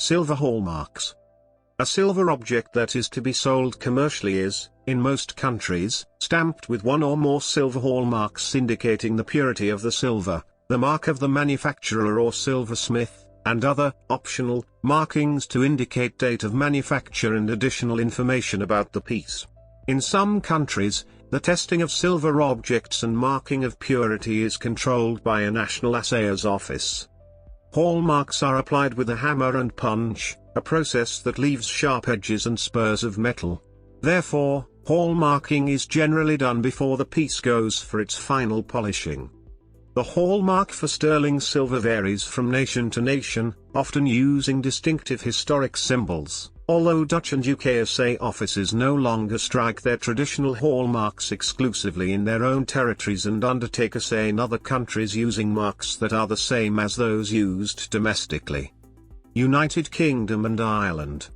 Silver hallmarks. A silver object that is to be sold commercially is, in most countries, stamped with one or more silver hallmarks indicating the purity of the silver, the mark of the manufacturer or silversmith, and other, optional, markings to indicate date of manufacture and additional information about the piece. In some countries, the testing of silver objects and marking of purity is controlled by a national assayer's office. Hallmarks are applied with a hammer and punch, a process that leaves sharp edges and spurs of metal. Therefore, hallmarking is generally done before the piece goes for its final polishing. The hallmark for sterling silver varies from nation to nation, often using distinctive historic symbols, although Dutch and UK assay offices no longer strike their traditional hallmarks exclusively in their own territories and undertake assay in other countries using marks that are the same as those used domestically. United Kingdom and Ireland.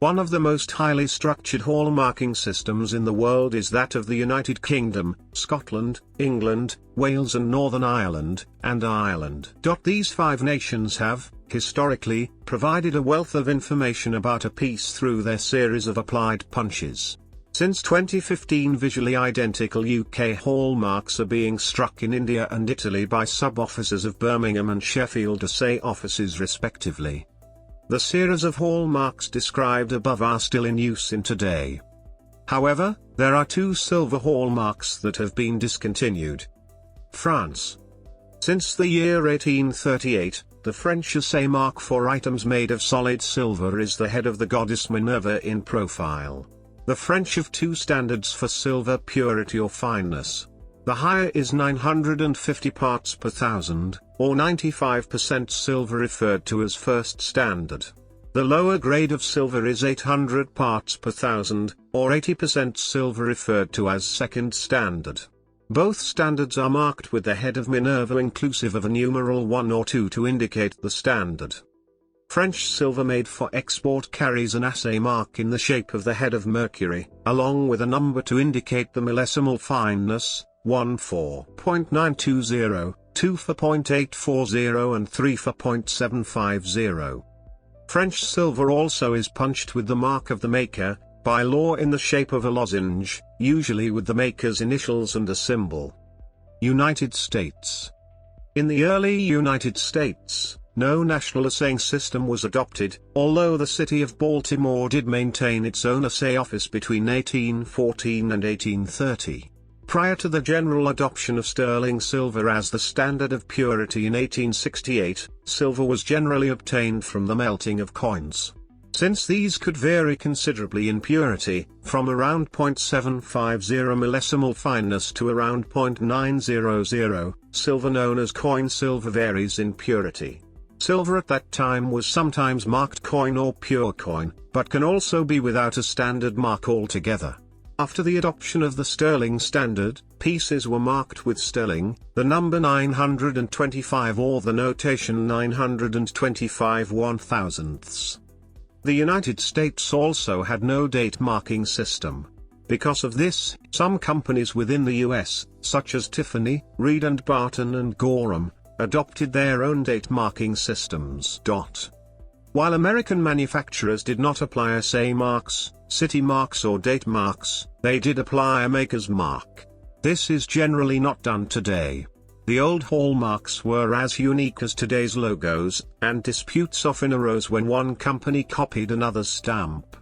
One of the most highly structured hallmarking systems in the world is that of the United Kingdom, Scotland, England, Wales and Northern Ireland, and Ireland. These 5 nations have, historically, provided a wealth of information about a piece through their series of applied punches. Since 2015, visually identical UK hallmarks are being struck in India and Italy by sub-offices of Birmingham and Sheffield assay offices respectively. The series of hallmarks described above are still in use in today. However, there are 2 silver hallmarks that have been discontinued. France. Since the year 1838, the French assay mark for items made of solid silver is the head of the goddess Minerva in profile. The French have 2 standards for silver purity or fineness. The higher is 950 parts per thousand, or 95% silver referred to as first standard. The lower grade of silver is 800 parts per thousand, or 80% silver referred to as second standard. Both standards are marked with the head of Minerva inclusive of a numeral 1 or 2 to indicate the standard. French silver made for export carries an assay mark in the shape of the head of Mercury, along with a number to indicate the millesimal fineness, 1 for 0.920, 2 for 0.840 and 3 for 0.750. French silver also is punched with the mark of the maker, by law in the shape of a lozenge, usually with the maker's initials and a symbol. United States. In the early United States, no national assaying system was adopted, although the city of Baltimore did maintain its own assay office between 1814 and 1830. Prior to the general adoption of sterling silver as the standard of purity in 1868, silver was generally obtained from the melting of coins. Since these could vary considerably in purity, from around 0.750 millesimal fineness to around 0.900, silver known as coin silver varies in purity. Silver at that time was sometimes marked coin or pure coin, but can also be without a standard mark altogether. After the adoption of the sterling standard, pieces were marked with sterling, the number 925 or the notation 925 1/1000ths. The United States also had no date marking system. Because of this, some companies within the US, such as Tiffany, Reed & Barton and Gorham, adopted their own date marking systems. While American manufacturers did not apply assay marks, city marks or date marks, they did apply a maker's mark. This is generally not done today. The old hallmarks were as unique as today's logos, and disputes often arose when one company copied another's stamp.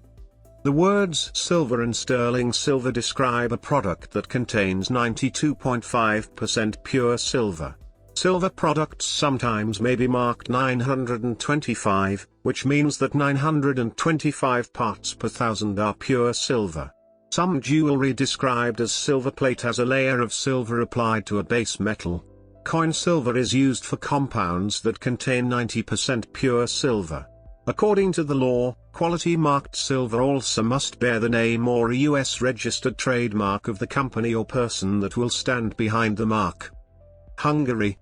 The words silver and sterling silver describe a product that contains 92.5% pure silver. Silver products sometimes may be marked 925, which means that 925 parts per thousand are pure silver. Some jewelry described as silver plate has a layer of silver applied to a base metal. Coin silver is used for compounds that contain 90% pure silver. According to the law, quality marked silver also must bear the name or a US registered trademark of the company or person that will stand behind the mark. Hungary.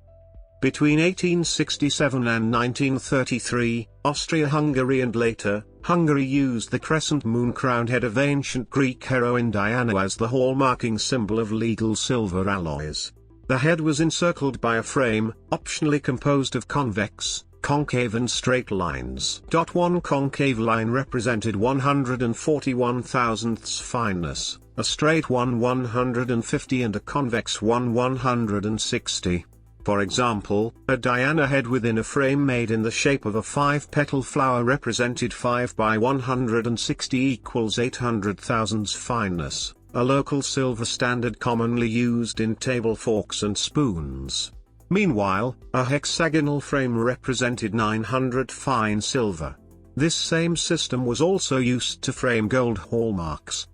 Between 1867 and 1933, Austria-Hungary and later, Hungary used the crescent moon-crowned head of ancient Greek heroine Diana as the hallmarking symbol of legal silver alloys. The head was encircled by a frame, optionally composed of convex, Concave and straight lines. One concave line represented 141 thousandths fineness, a straight one 150 and a convex one 160. For example, a Diana head within a frame made in the shape of a 5-petal flower represented 5 by 160 equals 800 thousandths fineness, a local silver standard commonly used in table forks and spoons. Meanwhile, a hexagonal frame represented 900 fine silver. This same system was also used to frame gold hallmarks,